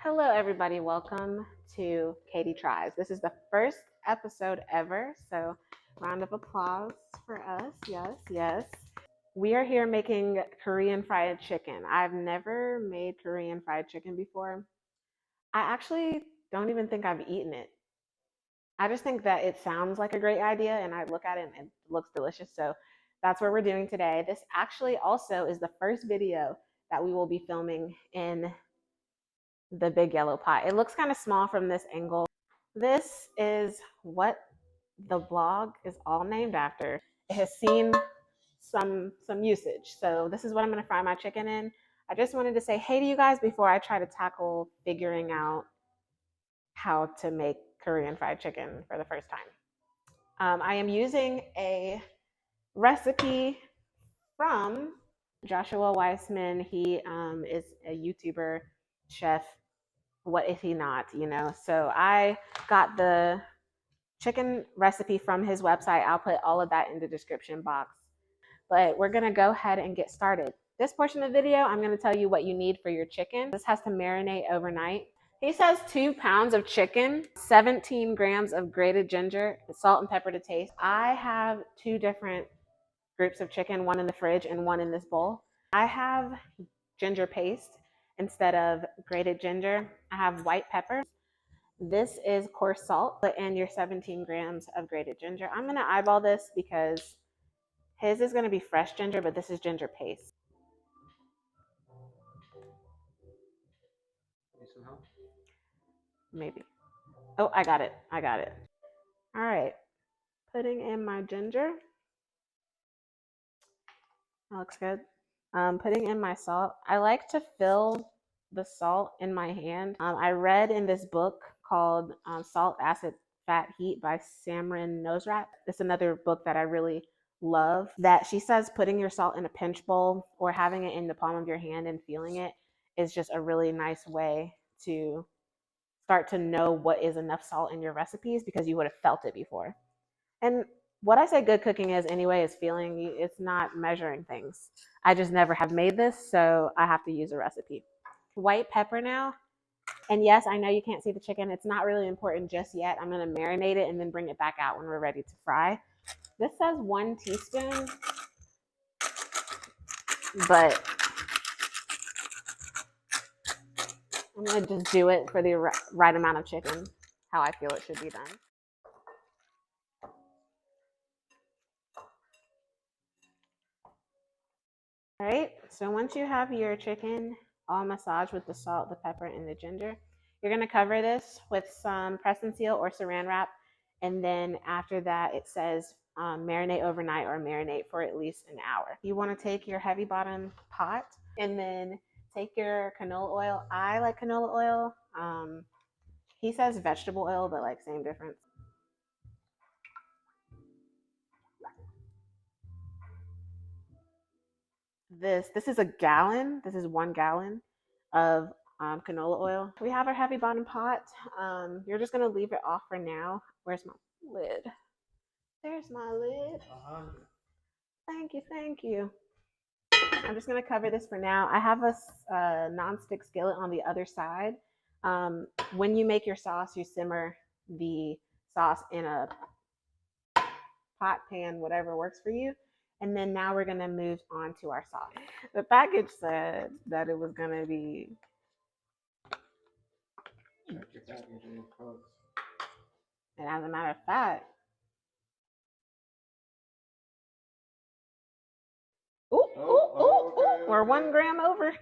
Hello, everybody. Welcome to Caity Tries. This is the first episode ever, so round of applause for us. Yes, yes. We are here making Korean fried chicken. I've never made Korean fried chicken before. I actually don't even think I've eaten it. I just think that it sounds like a great idea, and I look at it and it looks delicious. So that's what we're doing today. This actually also is the first video that we will be filming in the big yellow pot. It looks kind of small from this angle. This is what the blog is all named after. It has seen some usage. So this is what I'm going to fry my chicken in. I just wanted to say hey to you guys before I try to tackle figuring out how to make Korean fried chicken for the first time. I am using a recipe from Joshua Weissman. He is a YouTuber chef. What is he not, So I got the chicken recipe from his website. I'll put all of that in the description box. But we're gonna go ahead and get started. This portion of the video, I'm gonna tell you what you need for your chicken. This has to marinate overnight. He says 2 pounds of chicken, 17 grams of grated ginger, salt and pepper to taste. I have 2 different groups of chicken, one in the fridge and one in this bowl. I have ginger paste instead of grated ginger. I have white pepper. This is coarse salt. Put in your 17 grams of grated ginger. I'm gonna eyeball this because his is gonna be fresh ginger, but this is ginger paste. Need some help? Maybe. Oh, I got it. All right. Putting in my ginger. That looks good. Putting in my salt. I like to fill the salt in my hand. I read in this book called Salt, Acid, Fat, Heat by Samrin Nosrat. It's another book that I really love, that she says putting your salt in a pinch bowl or having it in the palm of your hand and feeling it is just a really nice way to start to know what is enough salt in your recipes, because you would have felt it before. And what I say good cooking is anyway is feeling. It's not measuring things. I just never have made this, so I have to use a recipe. White pepper now. And yes, I know you can't see the chicken. It's not really important just yet. I'm going to marinate it and then bring it back out when we're ready to fry. This says 1 teaspoon, but I'm going to just do it for the right amount of chicken, how I feel it should be done. All right, so once you have your chicken all massaged with the salt, the pepper, and the ginger, you're gonna cover this with some press and seal or saran wrap. And then after that, it says marinate overnight or marinate for at least an hour. You wanna take your heavy bottom pot and then take your canola oil. I like canola oil. He says vegetable oil, but like same difference. This is a gallon. This is 1 gallon of canola oil. We have our heavy bottom pot. You're just gonna leave it off for now. Where's my lid? There's my lid. Thank you. I'm just gonna cover this for now. I have a non-stick skillet on the other side. When you make your sauce, you simmer the sauce in a pot, pan, whatever works for you. And then now we're gonna move on to our sauce. The package said that it was gonna be. And as a matter of fact, we're 1 gram over.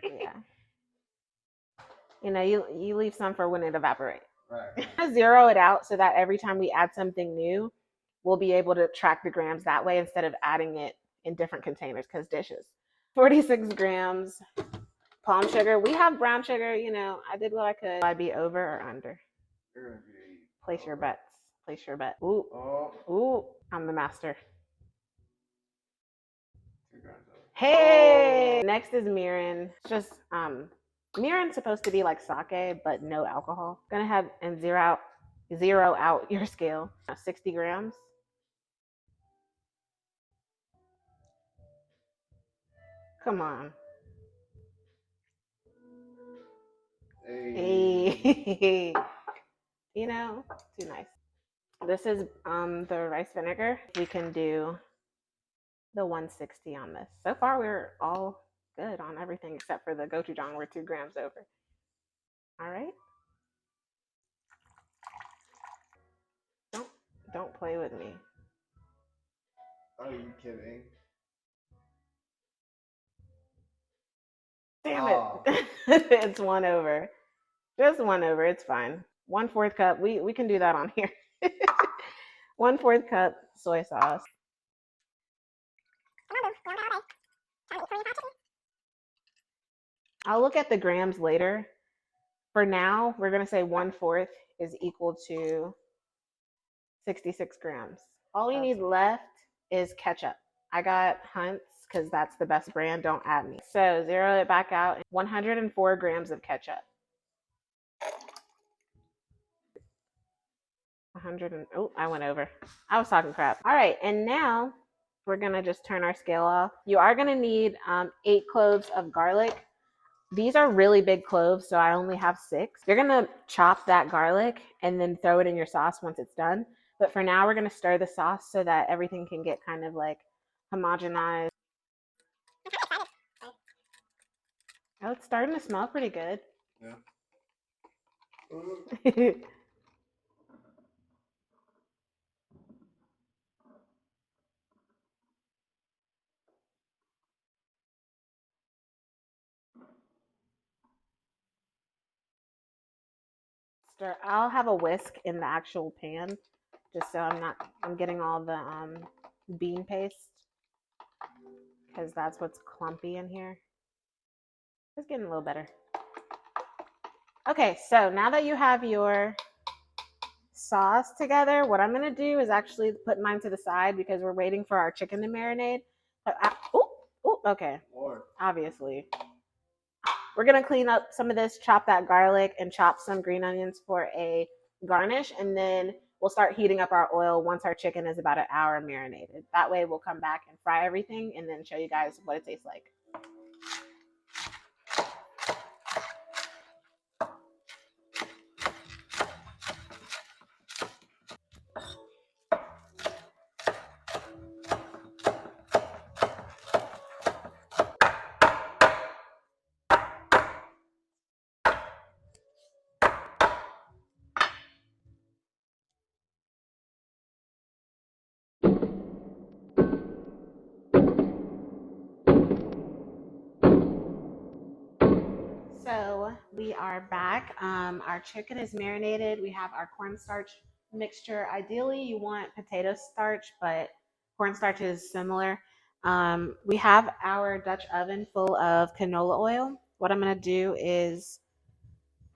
Yeah. You leave some for when it evaporates. Right. Zero it out so that every time we add something new, we'll be able to track the grams that way instead of adding it in different containers, because dishes. 46 grams palm sugar. We have brown sugar. I did what I could. I'd be over or under. Place your bets. Place your bet. Ooh, I'm the master. Hey! Next is mirin. It's just mirin's supposed to be like sake, but no alcohol. Gonna have and zero out your scale. 60 grams. Come on. Hey. You know, too nice. This is the rice vinegar. We can do the 160 on this. So far, we're all good on everything except for the gochujang. We're 2 grams over. All right. Don't play with me. Are you kidding? Damn it. It's 1 over. Just 1 over. It's fine. 1/4 cup. We can do that on here. 1/4 cup soy sauce. I'll look at the grams later. For now, we're going to say 1/4 is equal to 66 grams. All we need left is ketchup. I got Hunt's because that's the best brand. Don't add me. So zero it back out. 104 grams of ketchup. 100 and oh, I went over. I was talking crap. All right, and now we're gonna just turn our scale off. You are gonna need 8 cloves of garlic. These are really big cloves, so I only have 6. You're gonna chop that garlic and then throw it in your sauce once it's done. But for now, we're gonna stir the sauce so that everything can get kind of like homogenized. Oh, it's starting to smell pretty good. Yeah. Stir. I'll have a whisk in the actual pan, just so I'm getting all the bean paste, because that's what's clumpy in here. It's getting a little better. Okay, so now that you have your sauce together, what I'm gonna do is actually put mine to the side because we're waiting for our chicken to marinate. Okay. Lord. Obviously. We're gonna clean up some of this, chop that garlic, and chop some green onions for a garnish, and then we'll start heating up our oil once our chicken is about an hour marinated. That way we'll come back and fry everything and then show you guys what it tastes like. So we are back. Our chicken is marinated. We have our cornstarch mixture. Ideally, you want potato starch, but cornstarch is similar. We have our Dutch oven full of canola oil. What I'm going to do is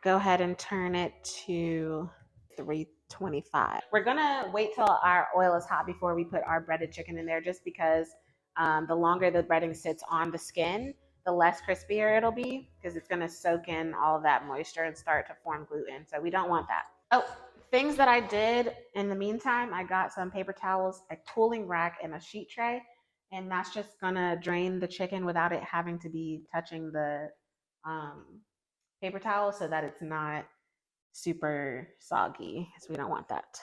go ahead and turn it to 325. We're going to wait till our oil is hot before we put our breaded chicken in there, just because the longer the breading sits on the skin, the less crispier it'll be, because it's going to soak in all of that moisture and start to form gluten. So we don't want that. Oh, things that I did in the meantime, I got some paper towels, a cooling rack, and a sheet tray. And that's just going to drain the chicken without it having to be touching the paper towel, so that it's not super soggy, because we don't want that.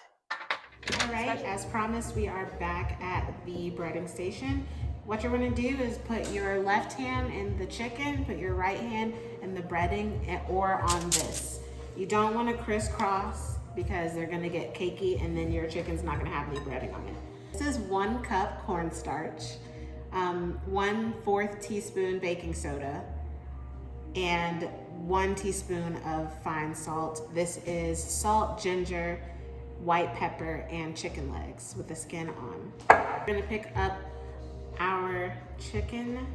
All right, as promised, we are back at the breading station. What you're going to do is put your left hand in the chicken, put your right hand in the breading, or on this. You don't want to crisscross because they're going to get cakey and then your chicken's not going to have any breading on it. This is 1 cup cornstarch, 1/4 teaspoon baking soda, and 1 teaspoon of fine salt. This is salt, ginger, white pepper, and chicken legs with the skin on. We're gonna pick up our chicken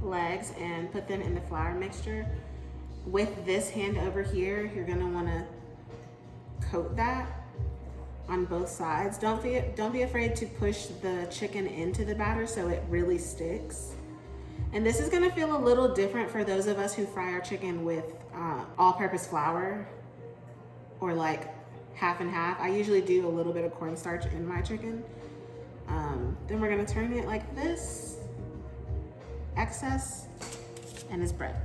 legs and put them in the flour mixture. With this hand over here, you're gonna wanna coat that on both sides. Don't be afraid to push the chicken into the batter so it really sticks. And this is gonna feel a little different for those of us who fry our chicken with all-purpose flour, or like half and half. I usually do a little bit of cornstarch in my chicken. Then we're gonna turn it like this, excess, and it's bread.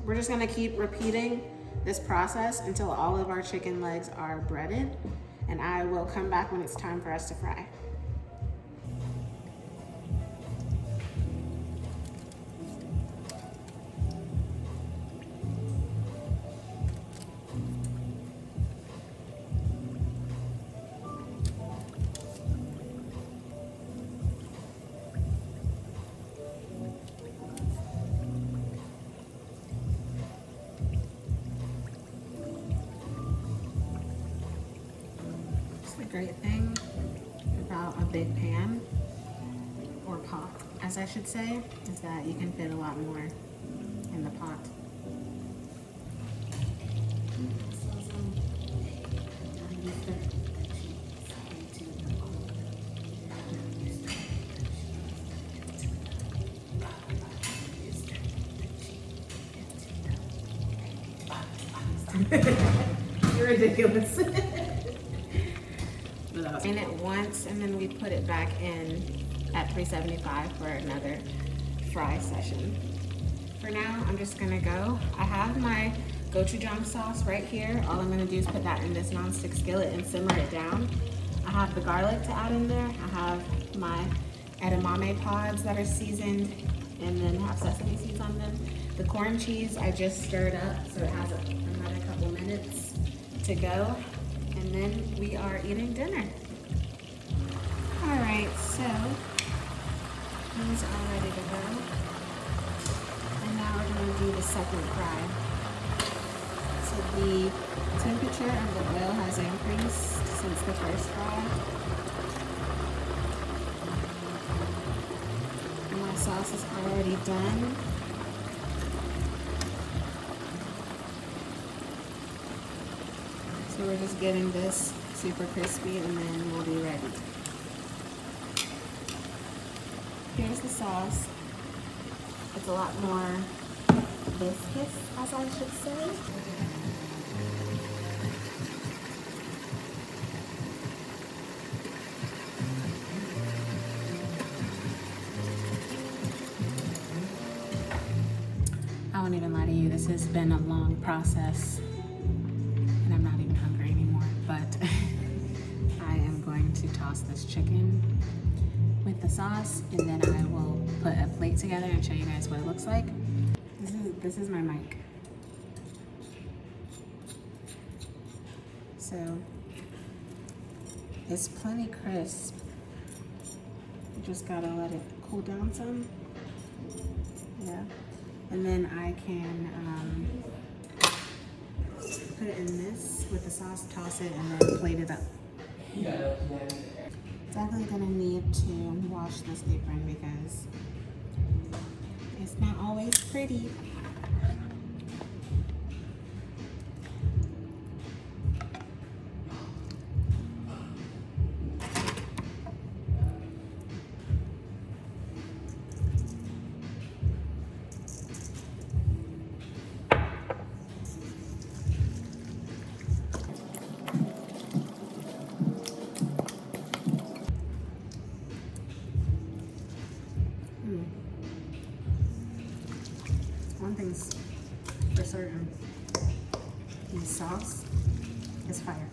We're just gonna keep repeating this process until all of our chicken legs are breaded, and I will come back when it's time for us to fry. The great thing about a big pan, or pot as I should say, is that you can fit a lot more in the pot. You're ridiculous. In it once, and then we put it back in at 375 for another fry session. For now, I'm just gonna go. I have my gochujang sauce right here. All I'm gonna do is put that in this nonstick skillet and simmer it down. I have the garlic to add in there. I have my edamame pods that are seasoned and then have sesame seeds on them. The corn cheese I just stirred up, so it has another couple minutes to go. And then we are eating dinner. All right, so these are ready to go. And now we're gonna do the second fry. So the temperature of the oil has increased since the first fry. And my sauce is already done. So we're just getting this super crispy and then we'll be ready. Here's the sauce. It's a lot more viscous, as I should say. I won't even lie to you, this has been a long process. And I'm not even hungry anymore, but I am going to toss this chicken with the sauce, and then I will put a plate together and show you guys what it looks like. This is my mic. So it's plenty crisp. You just gotta let it cool down some. Yeah, and then I can put it in this with the sauce, toss it, and then plate it up. Definitely gonna need to wash this apron because it's not always pretty. One thing's for certain, the sauce is fire.